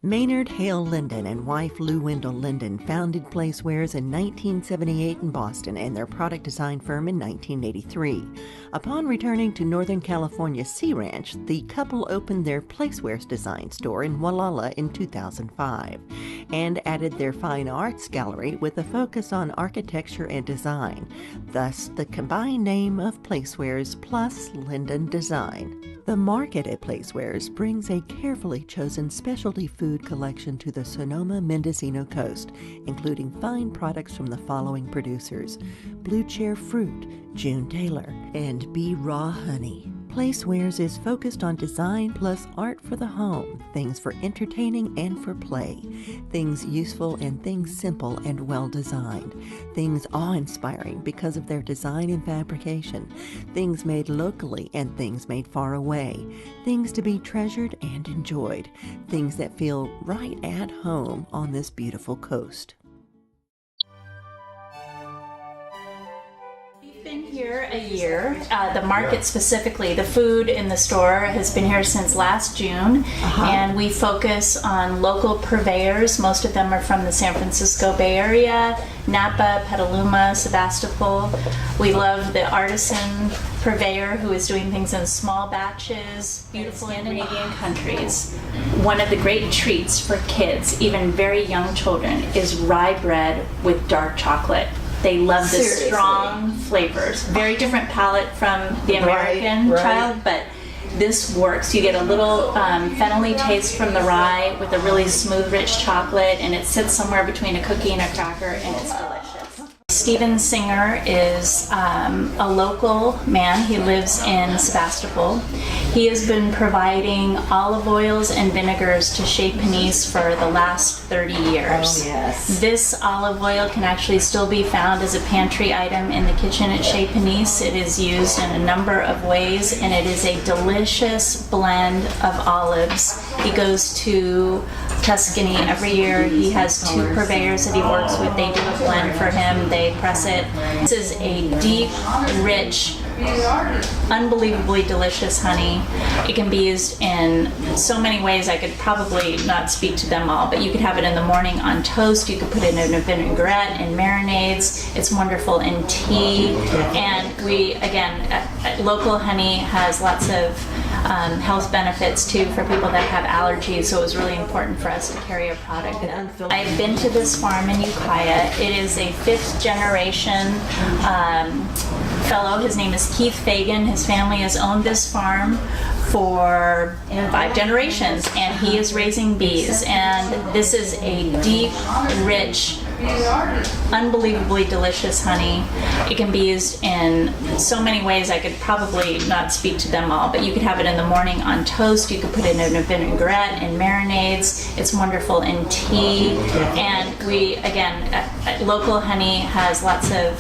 Maynard Hale Lyndon and wife Lou Wendell Lyndon founded Placewares in 1978 in Boston and their product design firm in 1983. Upon returning to Northern California's Sea Ranch, the couple opened their Placewares Design store in Gualala in 2005 and added their fine arts gallery with a focus on architecture and design, thus the combined name of Placewares+Lyndon Design. The market at Placewares brings a carefully chosen specialty food collection to the Sonoma-Mendocino coast, including fine products from the following producers: Blue Chair Fruit, June Taylor, and Bee Raw Honey. Placewares is focused on design plus art for the home, things for entertaining and for play, things useful and things simple and well designed, things awe-inspiring because of their design and fabrication, things made locally and things made far away, things to be treasured and enjoyed, things that feel right at home on this beautiful coast. Been here a year. The market specifically, the food in the store has been here since last June, and we focus on local purveyors. Most of them are from the San Francisco Bay Area, Napa, Petaluma, Sebastopol. We love the artisan purveyor who is doing things in small batches, beautiful Scandinavian countries. One of the great treats for kids, even very young children, is rye bread with dark chocolate. They love the strong flavors. Very different palate from the American child, but this works. You get a little fennelly taste from the rye with a really smooth, rich chocolate, and it sits somewhere between a cookie and a cracker, and it's delicious. Steven Singer is a local man. He lives in Sebastopol. He has been providing olive oils and vinegars to Chez Panisse for the last 30 years. Oh, yes. This olive oil can actually still be found as a pantry item in the kitchen at Chez Panisse. It is used in a number of ways, and it is a delicious blend of olives. He goes to Tuscany every year. He has 2 purveyors that he works with. They do a blend for him. They press it. This is a deep, rich, unbelievably delicious honey. It can be used in so many ways. I could probably not speak to them all, but you could have it in the morning on toast. You could put it in a vinaigrette and marinades. It's wonderful in tea. And we, again, local honey has lots of health benefits too for people that have allergies, so it was really important for us to carry a product. I've been to this farm in Ukiah. It is a 5th generation fellow. His name is Keith Fagan. His family has owned this farm for 5 generations, and he is raising bees. And this is a deep, rich, unbelievably delicious honey. It can be used in so many ways. I could probably not speak to them all, but you could have it in the morning on toast. You could put it in a vinaigrette and marinades. It's wonderful in tea. And we, again, local honey has lots of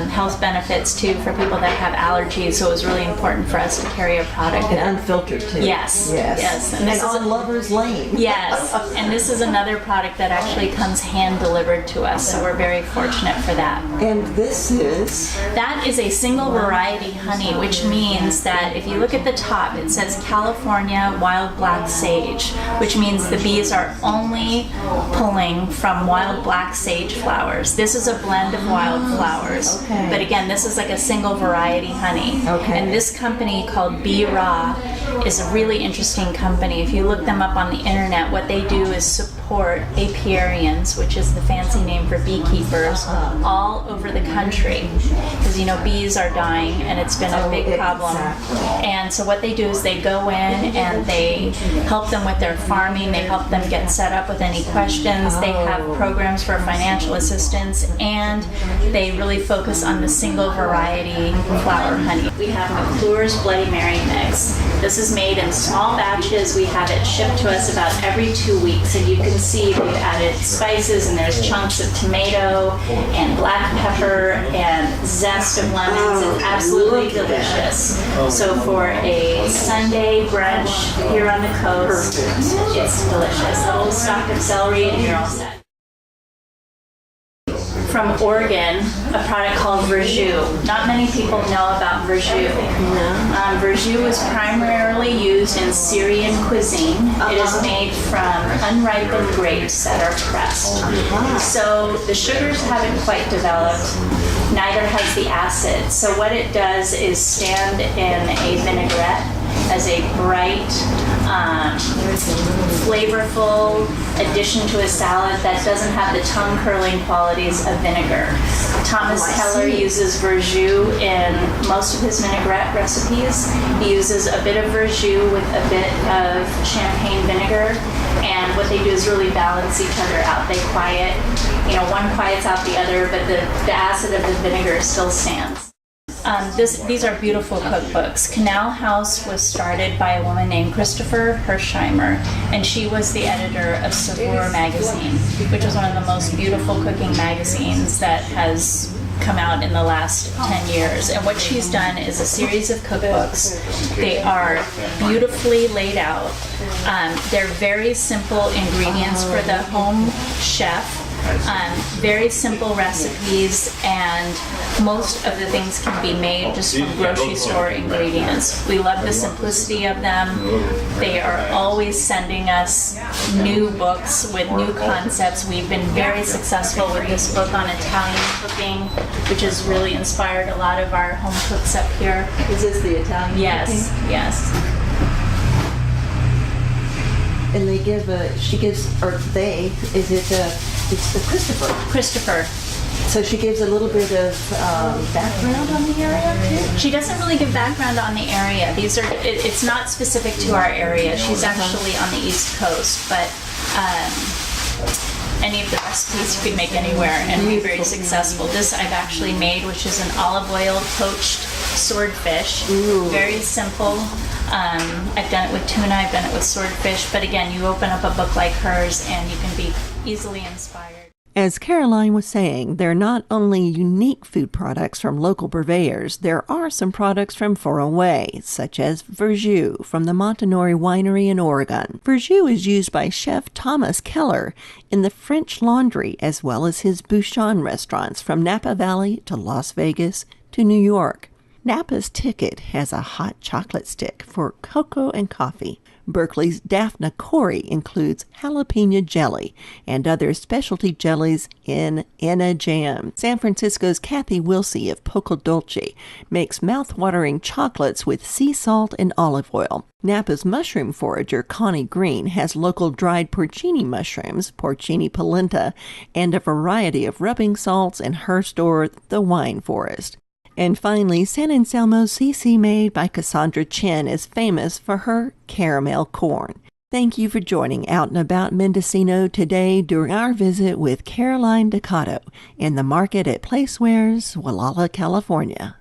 health benefits too for people that have allergies, so it was really important for us to carry a product. And unfiltered too. Yes. And this is on Lover's Lane. Yes, and this is another product that actually comes hand delivered to us, so we're very fortunate for that. And this is? That is a single variety honey, which means that if you look at the top, it says California Wild Black Sage, which means the bees are only pulling from wild black sage flowers. This is a blend of wild flowers. Okay. But again, this is like a single variety honey. Okay. And this company called Bee Raw is a really interesting company. If you look them up on the internet, what they do is support apiarians, which is the fancy name for beekeepers, all over the country. Because, you know, bees are dying and it's been a big problem. And so what they do is they go in and they help them with their farming. They help them get set up with any questions. They have programs for financial assistance, and they really focus on the single variety flower honey. We have McClure's Bloody Mary mix. This is made in small batches. We have it shipped to us about every 2 weeks, and you can see we've added spices, and there's chunks of tomato and black pepper and zest of lemons. It's absolutely delicious. So for a Sunday brunch here on the coast, it's delicious. A little stalk of celery and you're all set. from Oregon, a product called verjus. Not many people know about verjus. Verjus is primarily used in Syrian cuisine. It is made from unripened grapes that are pressed. So the sugars haven't quite developed, neither has the acid. So what it does is stand in a vinaigrette as a bright, flavorful addition to a salad that doesn't have the tongue-curling qualities of vinegar. Thomas Keller uses verjus in most of his vinaigrette recipes. He uses a bit of verjus with a bit of champagne vinegar, and what they do is really balance each other out. They quiet, one quiets out the other, but the acid of the vinegar still stands. These are beautiful cookbooks. Canal House was started by a woman named Christopher Hersheimer, and she was the editor of Saveur magazine, which is one of the most beautiful cooking magazines that has come out in the last 10 years. And what she's done is a series of cookbooks. They are beautifully laid out. They're very simple ingredients for the home chef. Very simple recipes, and most of the things can be made just from grocery store ingredients. We love the simplicity of them. They are always sending us new books with new concepts. We've been very successful with this book on Italian cooking, which has really inspired a lot of our home cooks up here. Is this the Italian cooking? Yes. And it's the Christopher. So she gives a little bit of background on the area too? She doesn't really give background on the area. It's not specific to our area. She's actually on the East Coast, but any of the recipes you could make anywhere and be very successful. This I've actually made, which is an olive oil poached swordfish. Very simple. I've done it with tuna, I've done it with swordfish, but again, you open up a book like hers and you can be easily inspired. As Caroline was saying, they're not only unique food products from local purveyors, there are some products from far away, such as verjus from the Montanori Winery in Oregon. Verjus is used by Chef Thomas Keller in the French Laundry, as well as his Bouchon restaurants from Napa Valley to Las Vegas to New York. Napa's Ticket has a hot chocolate stick for cocoa and coffee. Berkeley's Daphne Corey includes jalapeno jelly and other specialty jellies in a jam. San Francisco's Kathy Wilsey of Poco Dolce makes mouth-watering chocolates with sea salt and olive oil. Napa's mushroom forager Connie Green has local dried porcini mushrooms, porcini polenta, and a variety of rubbing salts in her store, The Wine Forest. And finally, San Anselmo's CC made by Cassandra Chen is famous for her caramel corn. Thank you for joining Out and About Mendocino today during our visit with Caroline Ducato in the market at Placewares, Gualala, California.